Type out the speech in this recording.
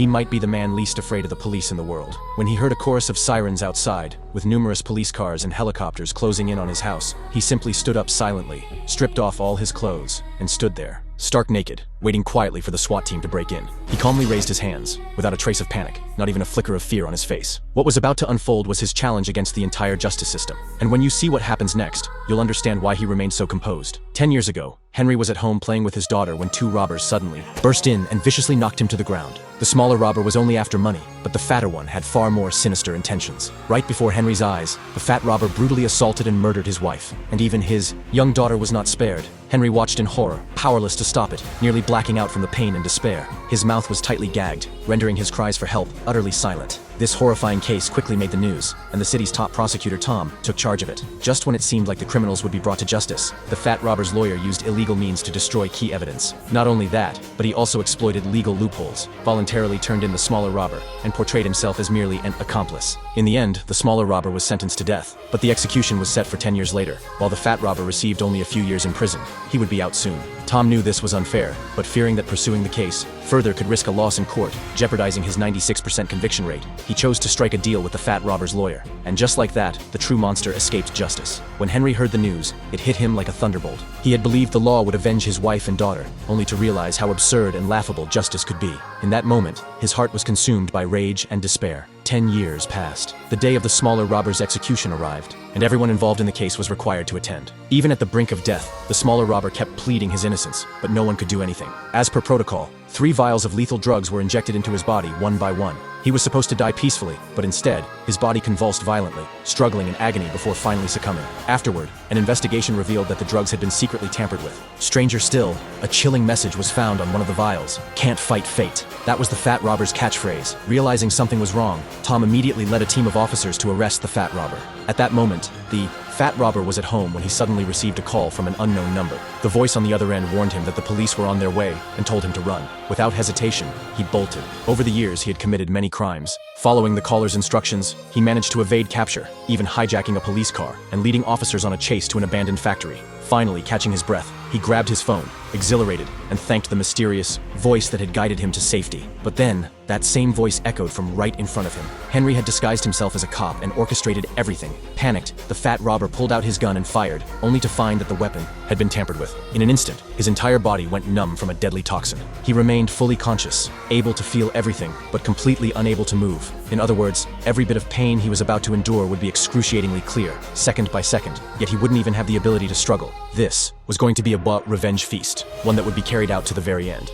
He might be the man least afraid of the police in the world. When he heard a chorus of sirens outside, with numerous police cars and helicopters closing in on his house, he simply stood up silently, stripped off all his clothes, and stood there, stark naked, waiting quietly for the SWAT team to break in. He calmly raised his hands, without a trace of panic, not even a flicker of fear on his face. What was about to unfold was his challenge against the entire justice system. And when you see what happens next, you'll understand why he remained so composed. 10 years ago, Henry was at home playing with his daughter when two robbers suddenly burst in and viciously knocked him to the ground. The smaller robber was only after money, but the fatter one had far more sinister intentions. Right before Henry's eyes, the fat robber brutally assaulted and murdered his wife, and even his young daughter was not spared. Henry watched in horror, powerless to stop it, nearly blacking out from the pain and despair. His mouth was tightly gagged, rendering his cries for help utterly silent. This horrifying case quickly made the news, and the city's top prosecutor, Tom, took charge of it. Just when it seemed like the criminals would be brought to justice, the fat robber's lawyer used illegal means to destroy key evidence. Not only that, but he also exploited legal loopholes, voluntarily turned in the smaller robber, and portrayed himself as merely an accomplice. In the end, the smaller robber was sentenced to death, but the execution was set for 10 years later, while the fat robber received only a few years in prison. He would be out soon. Tom knew this was unfair, but fearing that pursuing the case further could risk a loss in court, jeopardizing his 96% conviction rate, he chose to strike a deal with the fat robber's lawyer. And just like that, the true monster escaped justice. When Henry heard the news, it hit him like a thunderbolt. He had believed the law would avenge his wife and daughter, only to realize how absurd and laughable justice could be. In that moment, his heart was consumed by rage and despair. 10 years passed. The day of the smaller robber's execution arrived, and everyone involved in the case was required to attend. Even at the brink of death, the smaller robber kept pleading his innocence, but no one could do anything. As per protocol, 3 vials of lethal drugs were injected into his body one by one. He was supposed to die peacefully, but instead, his body convulsed violently, struggling in agony before finally succumbing. Afterward, an investigation revealed that the drugs had been secretly tampered with. Stranger still, a chilling message was found on one of the vials. "Can't fight fate." That was the fat robber's catchphrase. Realizing something was wrong, Tom immediately led a team of officers to arrest the fat robber. At that moment, the fat robber was at home when he suddenly received a call from an unknown number. The voice on the other end warned him that the police were on their way and told him to run. Without hesitation, he bolted. Over the years, he had committed many crimes. Following the caller's instructions, he managed to evade capture, even hijacking a police car and leading officers on a chase to an abandoned factory. Finally, catching his breath, he grabbed his phone, exhilarated, and thanked the mysterious voice that had guided him to safety. But then, that same voice echoed from right in front of him. Henry had disguised himself as a cop and orchestrated everything. Panicked, the fat robber pulled out his gun and fired, only to find that the weapon had been tampered with. In an instant, his entire body went numb from a deadly toxin. He remained fully conscious, able to feel everything, but completely unable to move. In other words, every bit of pain he was about to endure would be excruciatingly clear, second by second, yet he wouldn't even have the ability to struggle. This was going to be a revenge feast, one that would be carried out to the very end.